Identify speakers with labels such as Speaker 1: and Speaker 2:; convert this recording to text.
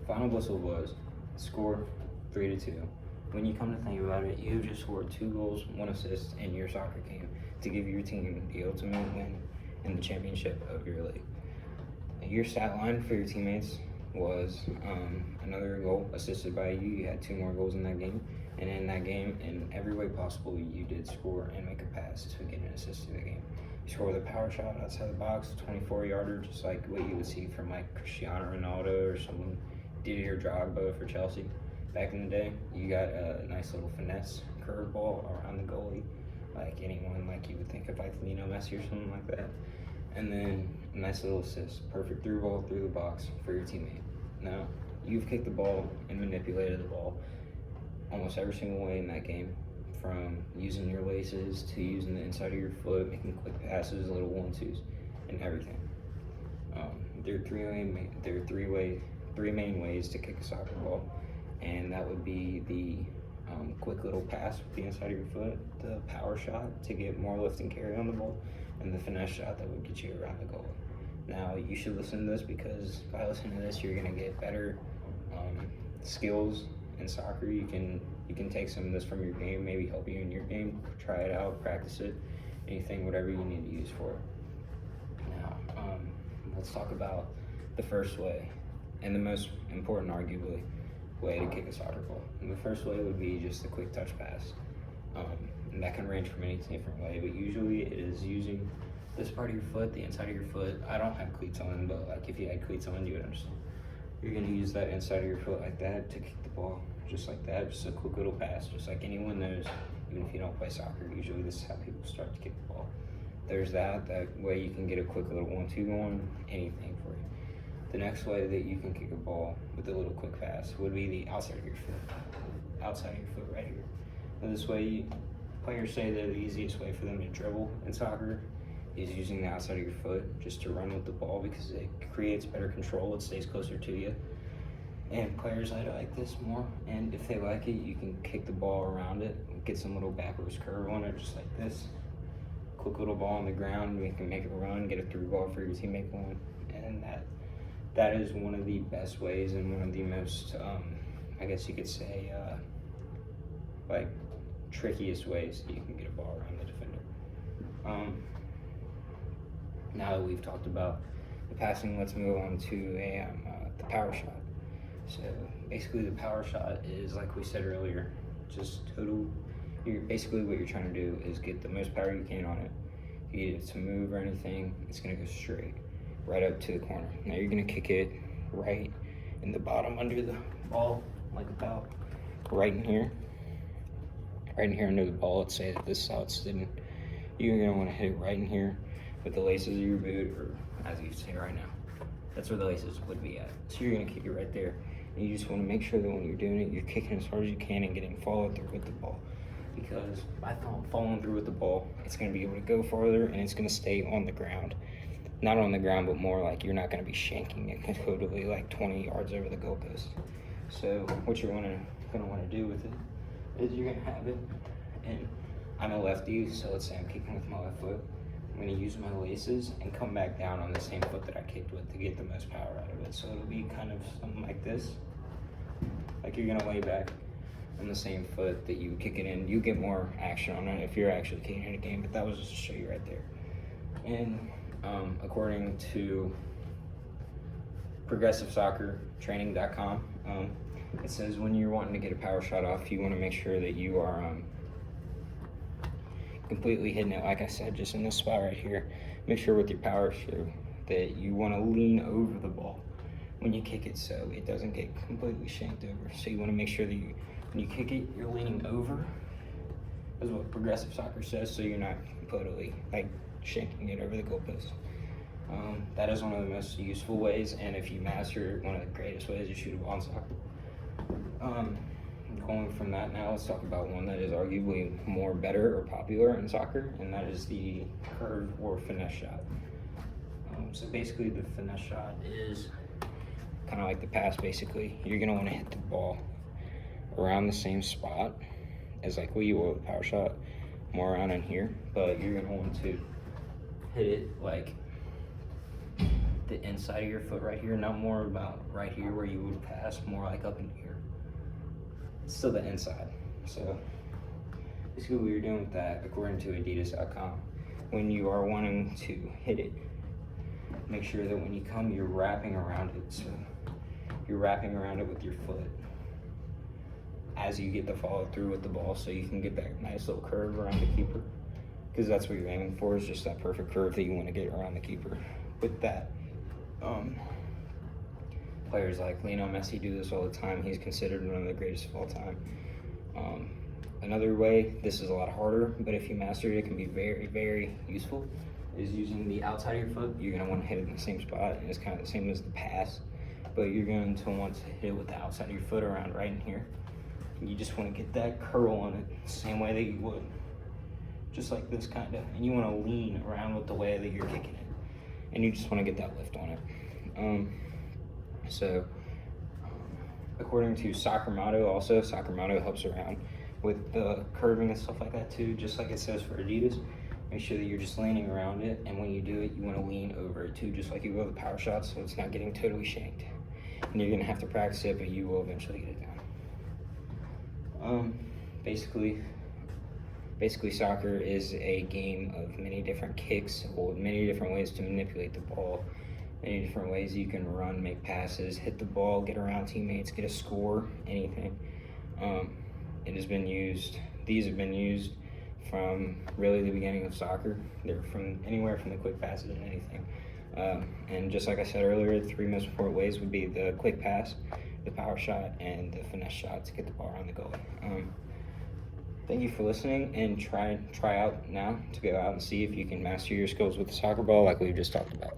Speaker 1: final whistle was score 3-2. When you come to think about it, you just scored 2 goals, 1 assist in your soccer game to give your team the ultimate win in the championship of your league. Your stat line for your teammates was another goal assisted by you. You had 2 more goals in that game. And in that game, in every way possible, you did score and make a pass to get an assist in the game. You scored with a power shot outside the box, 24-yarder, just like what you would see from like Cristiano Ronaldo or someone Didier Drogba for Chelsea. Back in the day, you got a nice little finesse curveball around the goalie, like anyone like you would think of like Lionel Messi or something like that. And then a nice little assist, perfect through ball through the box for your teammate. Now, you've kicked the ball and manipulated the ball almost every single way in that game, from using your laces to using the inside of your foot, making quick passes, little 1-2s, and everything. There are three main ways to kick a soccer ball, and that would be the quick little pass with the inside of your foot, the power shot to get more lift and carry on the ball, and the finesse shot that would get you around the goal. Now, you should listen to this because by listening to this, you're going to get better skills in soccer. You can take some of this from your game, maybe help you in your game, try it out, practice it, anything, whatever you need to use for it. Now, let's talk about the first way, and the most important, arguably, way to kick a soccer ball. And the first way would be just the quick touch pass. And that can range from any different way, but usually it is using this part of your foot, the inside of your foot. I don't have cleats on, but like if you had cleats on, you would understand. You're gonna use that inside of your foot like that to kick the ball, just like that, just a quick little pass, just like anyone knows, even if you don't play soccer, usually this is how people start to kick the ball. There's that way you can get a quick little 1-2 going, anything for you. The next way that you can kick a ball with a little quick pass would be the outside of your foot right here. And this way, players say that the easiest way for them to dribble in soccer is using the outside of your foot just to run with the ball because it creates better control, it stays closer to you. And players like this more, and if they like it, you can kick the ball around it, get some little backwards curve on it, just like this. Quick little ball on the ground, you can make it run, get a through ball for your teammate going, and that is one of the best ways and one of the most, I guess you could say, like trickiest ways that you can get a ball around the defender. Now that we've talked about the passing, let's move on to the power shot. So basically the power shot is, like we said earlier, just basically what you're trying to do is get the most power you can on it. If you get it to move or anything, it's gonna go straight, right up to the corner. Now you're gonna kick it right in the bottom under the ball, like about right in here under the ball. Let's say that this is how it's sitting. You're gonna wanna hit it right in here with the laces of your boot, or as you say right now, that's where the laces would be at. So you're gonna kick it right there. And you just wanna make sure that when you're doing it, you're kicking as hard as you can and getting follow through with the ball. Because by following through with the ball, it's gonna be able to go farther and it's gonna stay on the ground. Not on the ground, but more like you're not gonna be shanking it totally like 20 yards over the goalpost. So what you're gonna wanna do with it is you're gonna have it, and I'm a lefty, so let's say I'm kicking with my left foot. I'm gonna use my laces and come back down on the same foot that I kicked with to get the most power out of it. So it'll be kind of something like this. Like you're gonna lay back on the same foot that you kick it in. You get more action on it if you're actually kicking in a game, but that was just to show you right there. And according to progressivesoccertraining.com, it says when you're wanting to get a power shot off, you want to make sure that you are completely hitting it, like I said, just in this spot right here. Make sure with your power shoe that you want to lean over the ball when you kick it so it doesn't get completely shanked over. So you want to make sure that when you kick it, you're leaning over, is what Progressive Soccer says, so you're not totally like shanking it over the goalpost. That is one of the most useful ways, and if you master it, one of the greatest ways to shoot a ball in soccer. Going from that, now let's talk about one that is arguably more better or popular in soccer, and that is the curve or finesse shot. So basically the finesse shot is kind of like the pass. Basically, you're going to want to hit the ball around the same spot as like what you will with a power shot, more around in here, but you're going to want to hit it like the inside of your foot right here, not more about right here where you would pass, more like up in here. It's still the inside. So basically what you're doing with that, according to Adidas.com, when you are wanting to hit it, make sure that when you come, you're wrapping around it. So you're wrapping around it with your foot as you get the follow through with the ball, so you can get that nice little curve around the keeper, because that's what you're aiming for, is just that perfect curve that you want to get around the keeper. With that, players like Lionel Messi do this all the time. He's considered one of the greatest of all time. Another way, this is a lot harder, but if you master it, it can be very, very useful, is using the outside of your foot. You're going to want to hit it in the same spot, and it's kind of the same as the pass, but you're going to want to hit it with the outside of your foot around right in here. You just want to get that curl on it the same way that you would, just like this kind of, and you want to lean around with the way that you're kicking it, and you just want to get that lift on it. According to Soccer Motto, also Soccer Motto helps around with the curving and stuff like that too, just like it says for Adidas. Make sure that you're just leaning around it, and when you do it, you want to lean over it too, just like you will the power shot, so it's not getting totally shanked. And you're going to have to practice it, but you will eventually get it down. Basically soccer is a game of many different kicks, or many different ways to manipulate the ball, many different ways you can run, make passes, hit the ball, get around teammates, get a score, anything. These have been used from really the beginning of soccer. They're from anywhere from the quick passes and anything. And just like I said earlier, the three most important ways would be the quick pass, the power shot, and the finesse shot to get the ball around the goalie. Thank you for listening, and try out now to go out and see if you can master your skills with the soccer ball like we've just talked about.